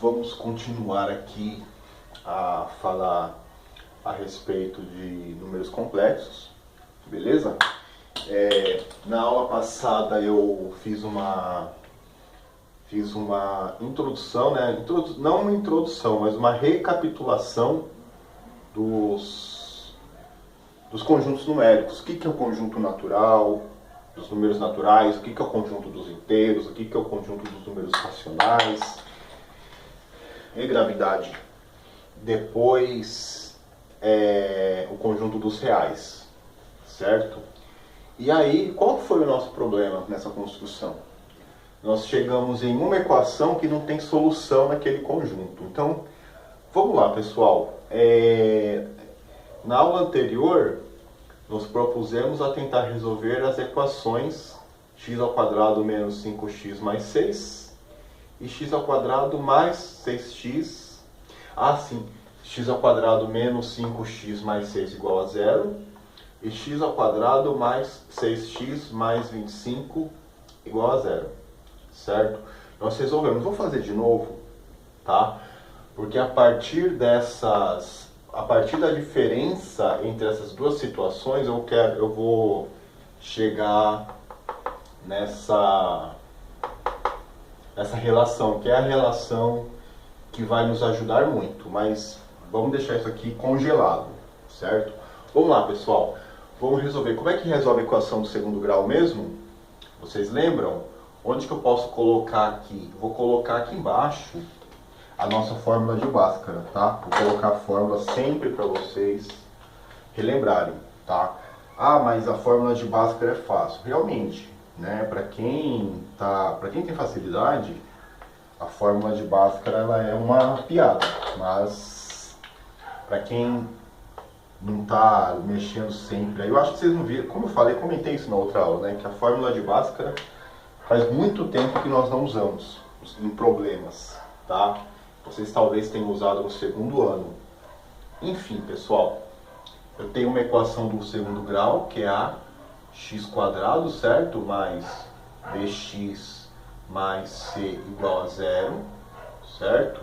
vamos continuar aqui a falar a respeito de números complexos, beleza? Na aula passada eu fiz uma introdução, né? Não uma introdução, mas uma recapitulação dos conjuntos numéricos. O que é o conjunto natural, dos números naturais, o que é o conjunto dos inteiros, o que é o conjunto dos números racionais e gravidade. Depois o conjunto dos reais, certo? E aí, qual foi o nosso problema nessa construção? Nós chegamos em uma equação que não tem solução naquele conjunto. Então, vamos lá, pessoal. Na aula anterior, nós propusemos a tentar resolver as equações x ao quadrado menos 5x mais 6 e x ao quadrado mais 6x. X ao quadrado menos 5x mais 6 igual a 0 e x ao quadrado mais 6x mais 25 igual a 0, certo? Nós resolvemos. Vou fazer de novo, tá? Porque a partir da diferença entre essas duas situações, eu vou chegar nessa relação, que é a relação que vai nos ajudar muito, mas vamos deixar isso aqui congelado, certo? Vamos lá, pessoal. Vamos resolver. Como é que resolve a equação do segundo grau mesmo? Vocês lembram? Onde que eu posso colocar aqui? Vou colocar aqui embaixo a nossa fórmula de Bhaskara, tá? Vou colocar a fórmula sempre para vocês relembrarem, tá? Mas a fórmula de Bhaskara é fácil. Realmente, né? Para quem tem facilidade, a fórmula de Bhaskara ela é uma piada, mas para quem não está mexendo sempre, aí eu acho que vocês não viram, como eu falei, comentei isso na outra aula, né? Que a fórmula de Bhaskara faz muito tempo que nós não usamos em problemas, tá? Vocês talvez tenham usado no segundo ano. Enfim, pessoal, eu tenho uma equação do segundo grau, que é a x², certo? Mais bx mais c igual a 0, certo?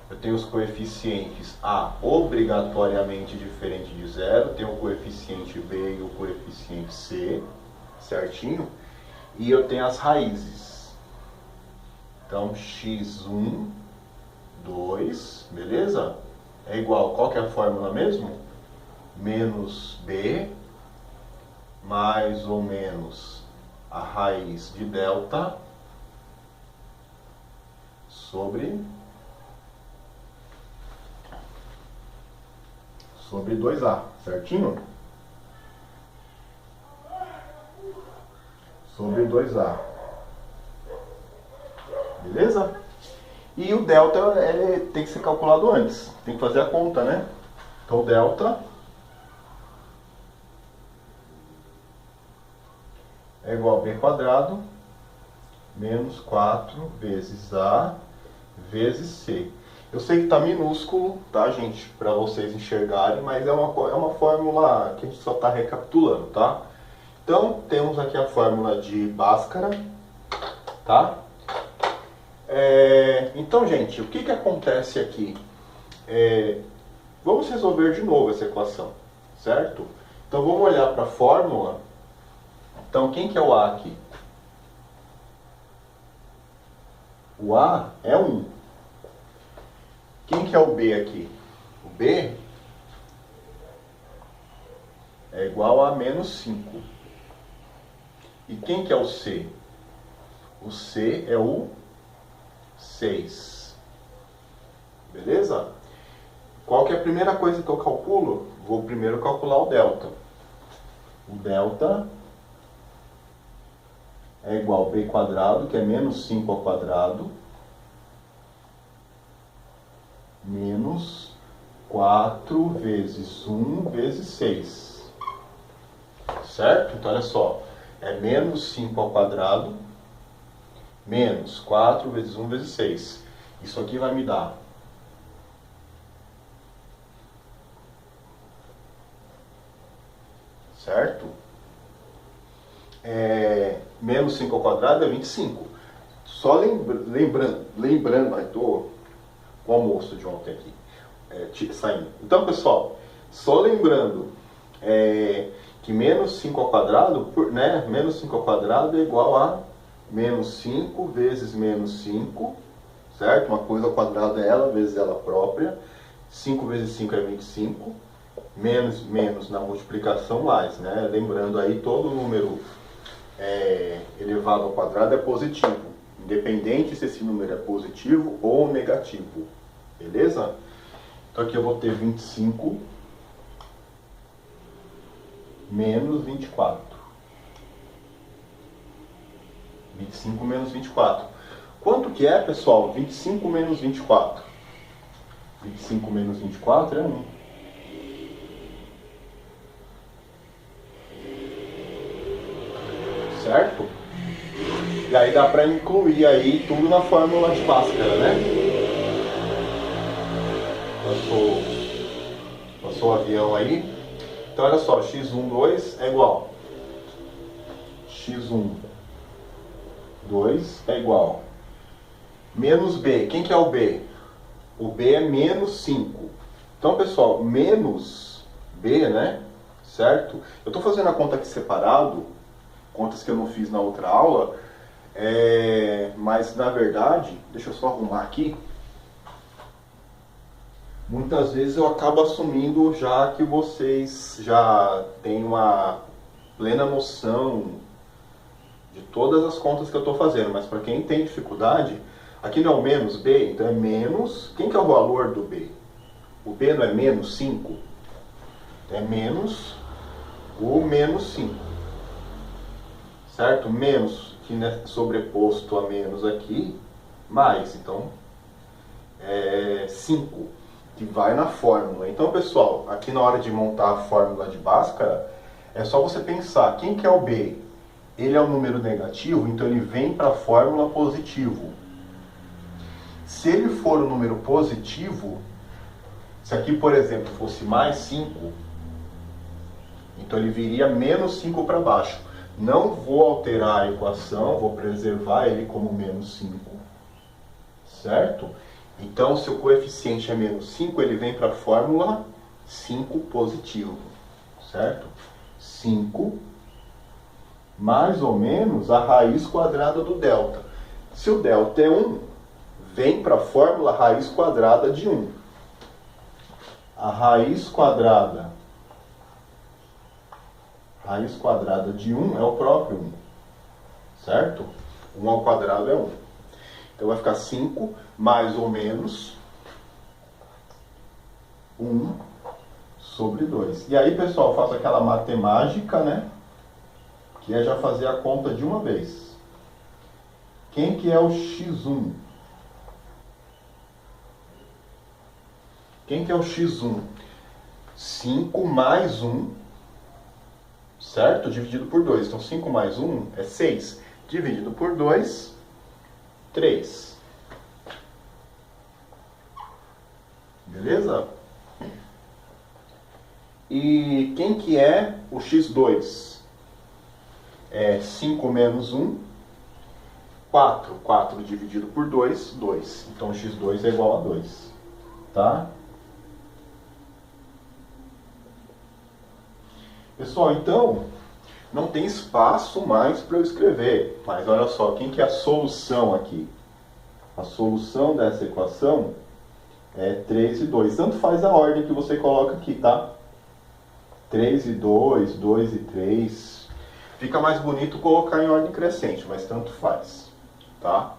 Eu tenho os coeficientes a obrigatoriamente diferente de 0, tenho o coeficiente b e o coeficiente c, certinho? E eu tenho as raízes. Então, x1, 2, beleza? É igual, qual que é a fórmula mesmo? Menos b, mais ou menos a raiz de delta, sobre 2a, certinho? Sobre 2a. Beleza? E o delta ele tem que ser calculado antes. Tem que fazer a conta, né? Então o delta é igual a b² menos 4 vezes a vezes c. Eu sei que está minúsculo, tá, gente? Para vocês enxergarem, mas é uma fórmula que a gente só está recapitulando, tá? Então, temos aqui a fórmula de Bhaskara, tá? Então, gente, o que acontece aqui? Vamos resolver de novo essa equação, certo? Então, vamos olhar para a fórmula. Então, quem que é o A aqui? O A é 1. Quem que é o B aqui? O B é igual a menos 5. E quem que é o C? O C é o 6. Beleza? Qual que é a primeira coisa que eu calculo? Vou primeiro calcular o delta. O delta é igual a b², que é menos 5 ao quadrado, menos 4 vezes 1 vezes 6. Certo? Então, olha só. É menos 5 ao quadrado, menos 4 vezes 1 vezes 6. Isso aqui vai me dar certo? Menos 5 ao quadrado é 25. Só lembrando, o almoço de ontem aqui, saindo. Então, pessoal, só lembrando que menos 5 ao quadrado, né? Menos 5 ao quadrado é igual a menos 5 vezes menos 5, certo? Uma coisa ao quadrado é ela vezes ela própria. 5 vezes 5 é 25. Menos na multiplicação mais, né? Lembrando aí, todo número elevado ao quadrado é positivo, independente se esse número é positivo ou negativo, beleza? Então aqui eu vou ter 25 menos 24. 25 menos 24. Quanto que é, pessoal? 25 menos 24. 25 menos 24 é 1. Certo? E aí dá para incluir aí tudo na fórmula de Bhaskara, né? Passou o avião aí. Então olha só, x12 é igual. x12 é igual. Menos b. Quem que é o b? O b é menos 5. Então, pessoal, menos b, né? Certo? Eu estou fazendo a conta aqui separado, contas que eu não fiz na outra aula, mas na verdade, deixa eu só arrumar aqui. Muitas vezes eu acabo assumindo já que vocês já têm uma plena noção de todas as contas que eu estou fazendo, mas para quem tem dificuldade, aqui não é o menos b, então é menos. Quem que é o valor do b? O b não é menos 5? É menos o menos 5. Certo? Menos, que é sobreposto a menos aqui, mais, então, 5, que vai na fórmula. Então, pessoal, aqui na hora de montar a fórmula de Bhaskara, é só você pensar, quem que é o b? Ele é um número negativo, então ele vem para a fórmula positivo. Se ele for um número positivo, se aqui, por exemplo, fosse mais 5, então ele viria menos 5 para baixo. Não vou alterar a equação, vou preservar ele como menos 5, certo? Então, se o coeficiente é menos 5, ele vem para a fórmula 5 positivo, certo? 5 mais ou menos a raiz quadrada do delta. Se o delta é 1, vem para a fórmula raiz quadrada de 1. A raiz quadrada de 1 é o próprio 1, certo? 1 ao quadrado é 1. Então vai ficar 5 mais ou menos 1 sobre 2. E aí, pessoal, eu faço aquela matemática, né? Que é já fazer a conta de uma vez. Quem que é o x1? Quem que é o x1? 5 mais 1, certo? Dividido por 2. Então, 5 mais 1 é 6. Dividido por 2, 3. Beleza? E quem que é o x2? É 5 menos 1, 4. 4 dividido por 2, 2. Então, x2 é igual a 2. Tá? Pessoal, então, não tem espaço mais para eu escrever. Mas olha só, quem que é a solução aqui? A solução dessa equação é 3 e 2. Tanto faz a ordem que você coloca aqui, tá? 3 e 2, 2 e 3. Fica mais bonito colocar em ordem crescente, mas tanto faz, tá?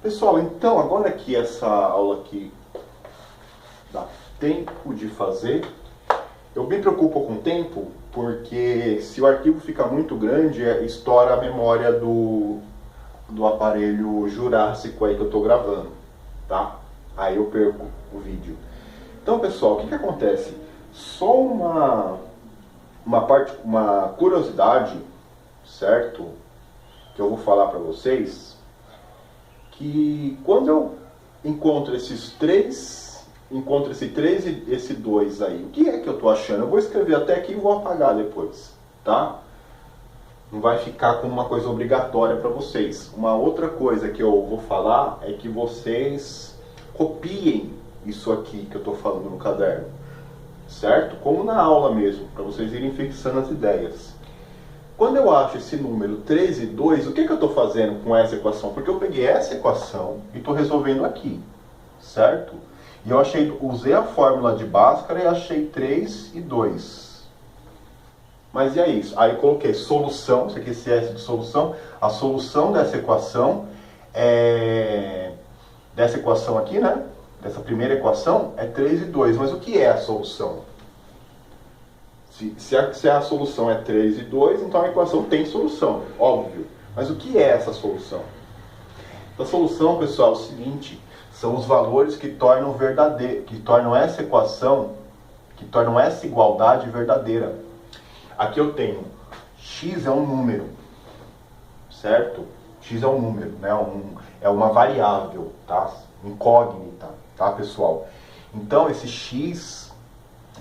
Pessoal, então, agora que essa aula aqui dá tempo de fazer, eu me preocupo com o tempo, porque se o arquivo fica muito grande, estoura a memória do aparelho Jurássico aí que eu estou gravando, tá? Aí eu perco o vídeo. Então, pessoal, o que acontece? Só uma curiosidade, certo? Que eu vou falar para vocês, que quando eu encontro esse 3 e esse 2 aí, o que é que eu estou achando? Eu vou escrever até aqui e vou apagar depois, tá? Não vai ficar como uma coisa obrigatória para vocês. Uma outra coisa que eu vou falar é que vocês copiem isso aqui que eu estou falando no caderno, certo? Como na aula mesmo, para vocês irem fixando as ideias. Quando eu acho esse número 3 e 2, o que eu estou fazendo com essa equação? Porque eu peguei essa equação e estou resolvendo aqui, certo? E eu usei a fórmula de Bhaskara e achei 3 e 2. Mas e aí? Aí coloquei solução, isso aqui é S de solução. A solução dessa equação dessa equação aqui, né? Dessa primeira equação é 3 e 2. Mas o que é a solução? Se a solução é 3 e 2, então a equação tem solução, óbvio. Mas o que é essa solução? A solução, pessoal, é o seguinte: são os valores que tornam essa equação, que tornam essa igualdade verdadeira. Aqui eu tenho x é um número, certo? X é um número, né? É uma variável, tá? Incógnita, tá, pessoal? Então esse x,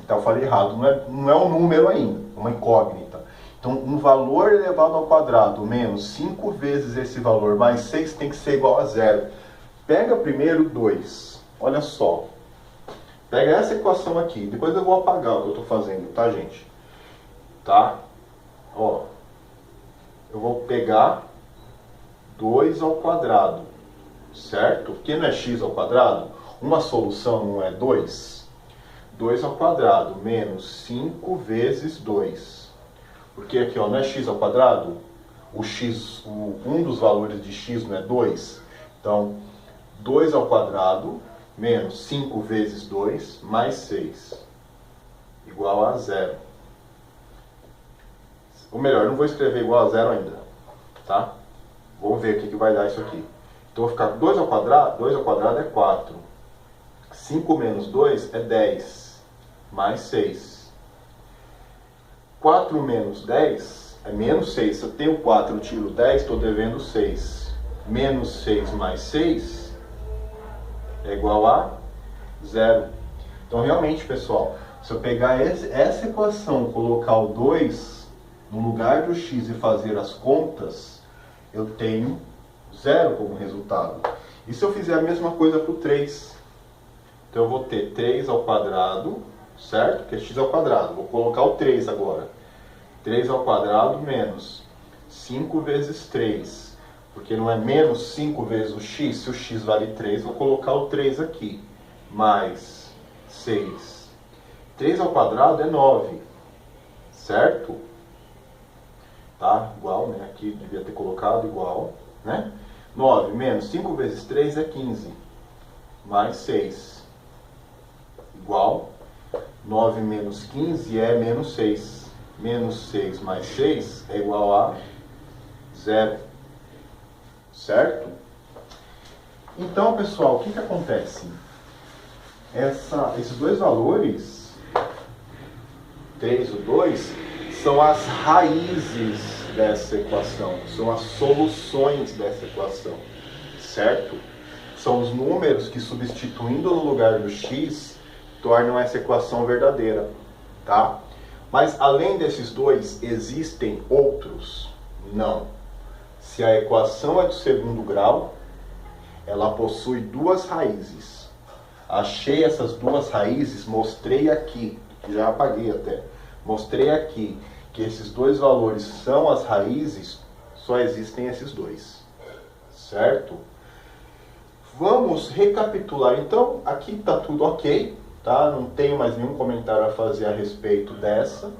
então eu falei errado, não é um número ainda, é uma incógnita. Então um valor elevado ao quadrado menos 5 vezes esse valor mais 6 tem que ser igual a zero. Pega primeiro 2, olha só. Pega essa equação aqui, depois eu vou apagar o que eu estou fazendo, tá, gente? Tá? Ó, eu vou pegar 2 ao quadrado, certo? Porque não é x ao quadrado? Uma solução não é 2? 2 ao quadrado menos 5 vezes 2. Porque aqui, ó, não é x ao quadrado? Um dos valores de x não é 2? Então, 2 ao quadrado menos 5 vezes 2 mais 6 igual a 0. Ou melhor, eu não vou escrever igual a 0 ainda, tá? Vamos ver o que vai dar isso aqui. Então, vou ficar 2 ao quadrado é 4. 5 menos 2 é 10, mais 6. 4 menos 10 é menos 6. Se eu tenho 4, eu tiro 10, estou devendo 6. Menos 6 mais 6 é igual a 0. Então, realmente, pessoal, se eu pegar essa equação, colocar o 2 no lugar do x e fazer as contas, eu tenho 0 como resultado. E se eu fizer a mesma coisa para o 3? Então eu vou ter 3 ao quadrado, certo? Que é x ao quadrado. Vou colocar o 3 agora. 3 ao quadrado menos 5 vezes 3. Porque não é menos 5 vezes o x. Se o x vale 3, vou colocar o 3 aqui. Mais 6. 3 ao quadrado é 9. Certo? Tá? Igual, né? Aqui devia ter colocado igual, né? 9 menos 5 vezes 3 é 15. Mais 6. Igual. 9 menos 15 é menos 6. Menos 6 mais 6 é igual a 0. Certo? Então, pessoal, o que acontece? Esses dois valores, 3 e 2, são as raízes dessa equação, são as soluções dessa equação, certo? São os números que, substituindo no lugar do x, tornam essa equação verdadeira, tá? Mas além desses dois, existem outros? Não. Se a equação é do segundo grau, ela possui duas raízes. Achei essas duas raízes, mostrei aqui, já apaguei até. Mostrei aqui que esses dois valores são as raízes, só existem esses dois, certo? Vamos recapitular. Então, aqui está tudo ok, tá? Não tenho mais nenhum comentário a fazer a respeito dessa.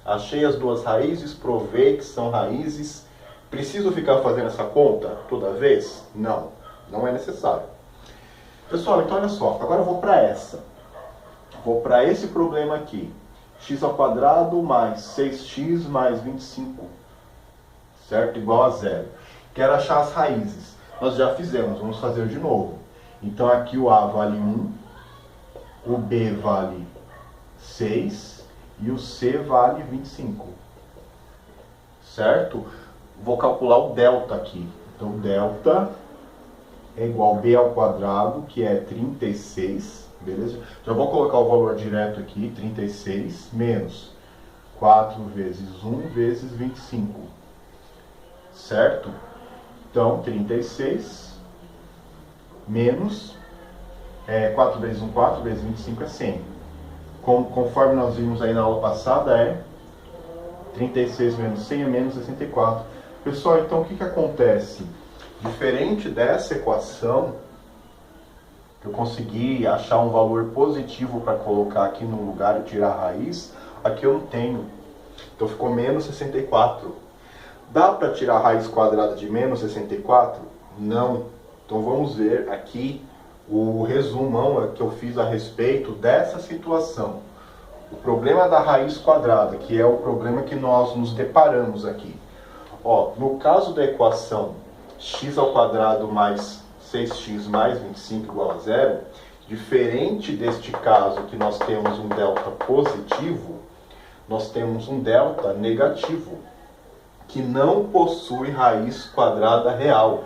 Achei as duas raízes, provei que são raízes. Preciso ficar fazendo essa conta toda vez? Não, não é necessário. Pessoal, então olha só, agora eu vou para essa. Vou para esse problema aqui. X ao quadrado mais 6x mais 25, certo? Igual a 0. Quero achar as raízes. Nós já fizemos, vamos fazer de novo. Então aqui o A vale 1, o B vale 6 e o C vale 25, certo? Vou calcular o delta aqui. Então delta é igual a B ao quadrado, que é 36. Beleza? Já vou colocar o valor direto aqui, 36, menos 4 vezes 1 vezes 25. Certo? Então, 36 menos 4 vezes 1, 4 vezes 25 é 100. Conforme nós vimos aí na aula passada, é 36 menos 100 é menos 64. Pessoal, então o que acontece? Diferente dessa equação, que eu consegui achar um valor positivo para colocar aqui no lugar e tirar a raiz, aqui eu não tenho. Então ficou menos 64. Dá para tirar a raiz quadrada de menos 64? Não. Então vamos ver aqui o resumão que eu fiz a respeito dessa situação. O problema da raiz quadrada, que é o problema que nós nos deparamos aqui. Ó, no caso da equação x ao quadrado mais 6x mais 25 igual a zero, diferente deste caso que nós temos um delta positivo, nós temos um delta negativo, que não possui raiz quadrada real.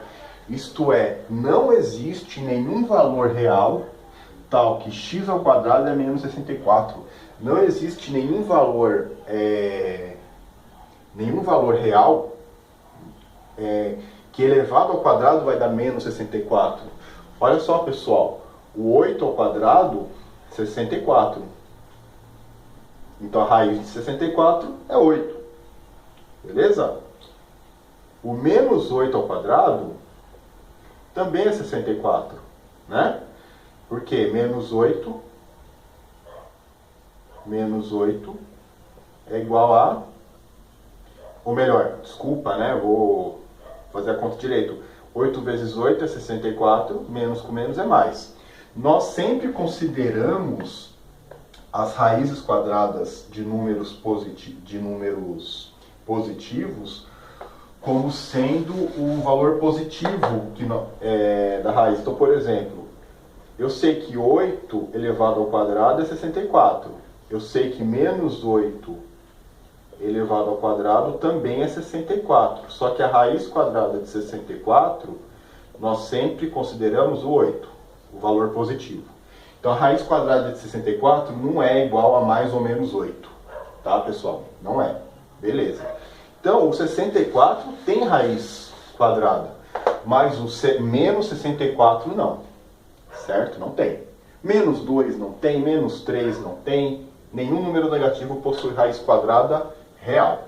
Isto é, não existe nenhum valor real tal que x ao quadrado é menos 64. Não existe nenhum valor real que elevado ao quadrado vai dar menos 64. Olha só, pessoal, o 8 ao quadrado, 64. Então a raiz de 64 é 8. Beleza? O menos 8 ao quadrado também é 64, né? Porque menos 8 é igual a... Ou melhor, desculpa, né? Vou fazer a conta direito. 8 vezes 8 é 64, menos com menos é mais. Nós sempre consideramos as raízes quadradas de números positivos como sendo o valor positivo da raiz. Então, por exemplo, eu sei que 8 elevado ao quadrado é 64. Eu sei que menos 8 elevado ao quadrado também é 64. Só que a raiz quadrada de 64, nós sempre consideramos o 8, o valor positivo. Então a raiz quadrada de 64 não é igual a mais ou menos 8. Tá, pessoal? Não é. Beleza. Então o 64 tem raiz quadrada, mas o menos 64 não. Certo? Não tem. Menos 2 não tem, menos 3 não tem. Nenhum número negativo possui raiz quadrada real.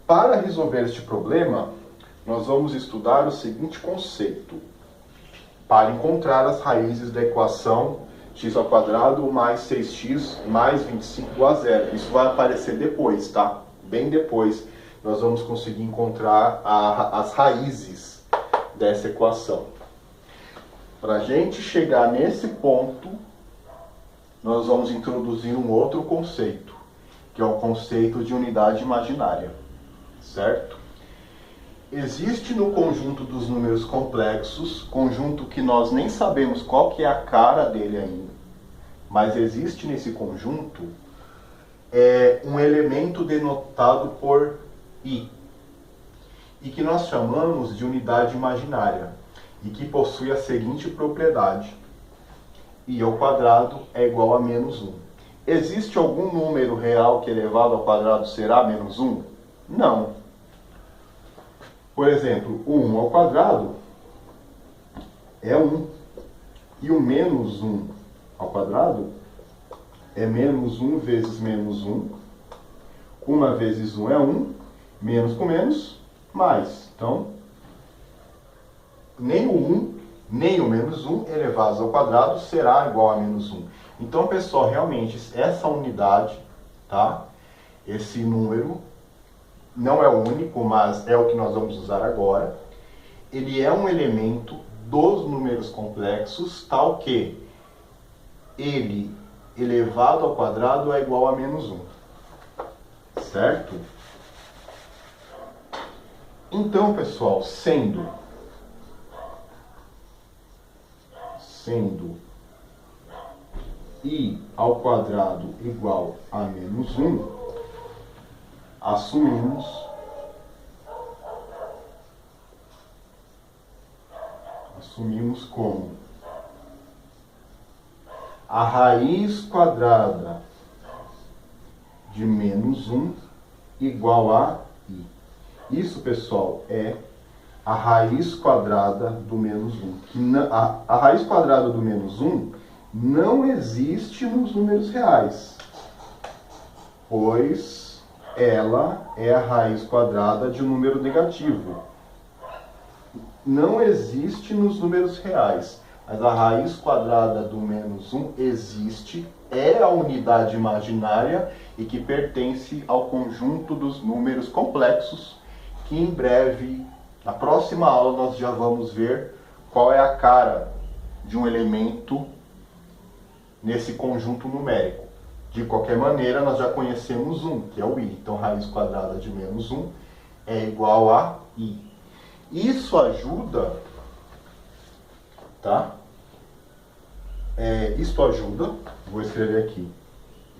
Para resolver este problema, nós vamos estudar o seguinte conceito. Para encontrar as raízes da equação x ao quadrado mais 6x mais 25 igual a zero. Isso vai aparecer depois, tá? Bem depois nós vamos conseguir encontrar as raízes dessa equação. Para a gente chegar nesse ponto, nós vamos introduzir um outro conceito, que é o conceito de unidade imaginária, certo? Existe no conjunto dos números complexos, conjunto que nós nem sabemos qual que é a cara dele ainda, mas existe nesse conjunto um elemento denotado por i, e que nós chamamos de unidade imaginária, e que possui a seguinte propriedade: i ao quadrado é igual a menos 1. Existe algum número real que elevado ao quadrado será menos 1? Não. Por exemplo, o 1 ao quadrado é 1. E o menos 1 ao quadrado é menos 1 vezes menos 1. 1 vezes 1 é 1. Menos com menos, mais. Então, nem o 1, nem o menos 1 elevados ao quadrado será igual a menos 1. Então, pessoal, realmente, essa unidade, tá? Esse número não é o único, mas é o que nós vamos usar agora. Ele é um elemento dos números complexos, tal que ele elevado ao quadrado é igual a menos 1. Certo? Então, pessoal, sendo i ao quadrado igual a menos 1, assumimos como a raiz quadrada de menos 1 igual a i. Isso, pessoal, é a raiz quadrada do menos 1. A raiz quadrada do menos 1 não existe nos números reais, pois ela é a raiz quadrada de um número negativo. Não existe nos números reais, mas a raiz quadrada do menos 1 existe, é a unidade imaginária e que pertence ao conjunto dos números complexos, que em breve, na próxima aula, nós já vamos ver qual é a cara de um elemento nesse conjunto numérico. De qualquer maneira, nós já conhecemos 1, que é o i. Então, raiz quadrada de menos 1 é igual a i. Isso ajuda, tá? Isto ajuda, vou escrever aqui.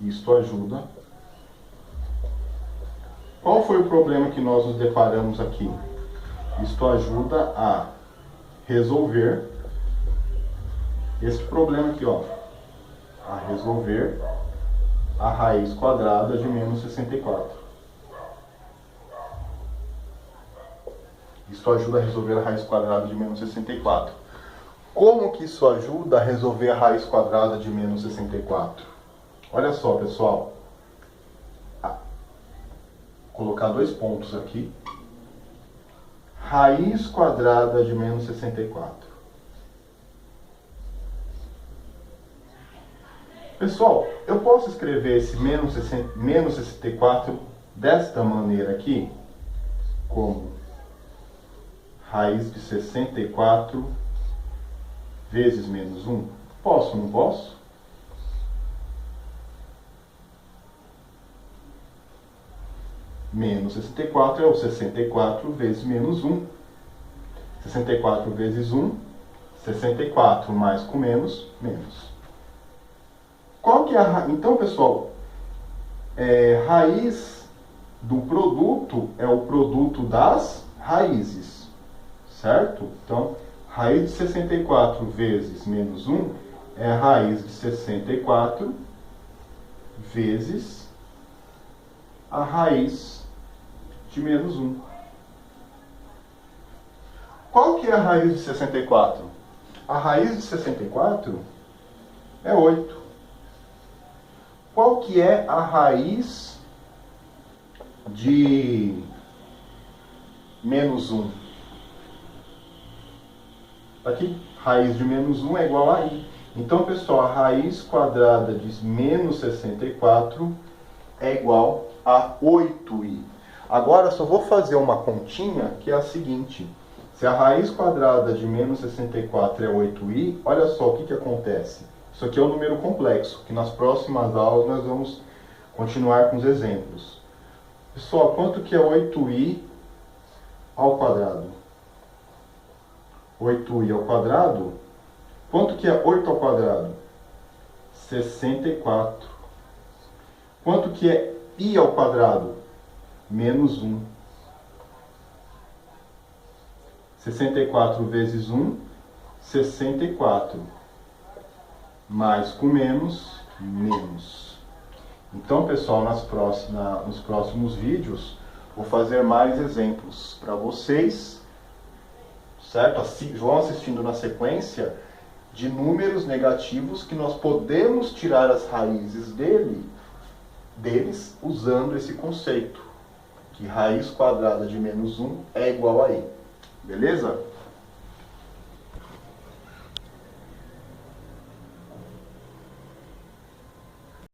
Isto ajuda. Qual foi o problema que nós nos deparamos aqui? Isto ajuda a resolver esse problema aqui, ó. A resolver a raiz quadrada de menos 64. Isso ajuda a resolver a raiz quadrada de menos 64. Como que isso ajuda a resolver a raiz quadrada de menos 64? Olha só, pessoal. Vou colocar 2 pontos aqui. Raiz quadrada de menos 64. Pessoal, eu posso escrever esse menos 64 desta maneira aqui, como raiz de 64 vezes menos 1? Posso, não posso? Menos 64 é o 64 vezes menos 1. 64 vezes 1, 64 mais com menos, menos. Qual que é a... Então, pessoal, raiz do produto é o produto das raízes, certo? Então, raiz de 64 vezes menos 1 é a raiz de 64 vezes a raiz de menos 1. Qual que é a raiz de 64? A raiz de 64 é 8. Qual que é a raiz de menos 1? Aqui, raiz de menos 1 é igual a i. Então, pessoal, a raiz quadrada de menos 64 é igual a 8i. Agora, só vou fazer uma continha, que é a seguinte. Se a raiz quadrada de menos 64 é 8i, olha só o que acontece. Isso aqui é um número complexo, que nas próximas aulas nós vamos continuar com os exemplos. Pessoal, quanto que é 8i ao quadrado? 8i ao quadrado. Quanto que é 8 ao quadrado? 64. Quanto que é i ao quadrado? Menos 1. 64 vezes 1, 64. Mais com menos, menos. Então, pessoal, nos próximos vídeos, vou fazer mais exemplos para vocês, certo? Vão assistindo na sequência de números negativos que nós podemos tirar as raízes deles usando esse conceito, que raiz quadrada de menos 1 é igual a i. Beleza?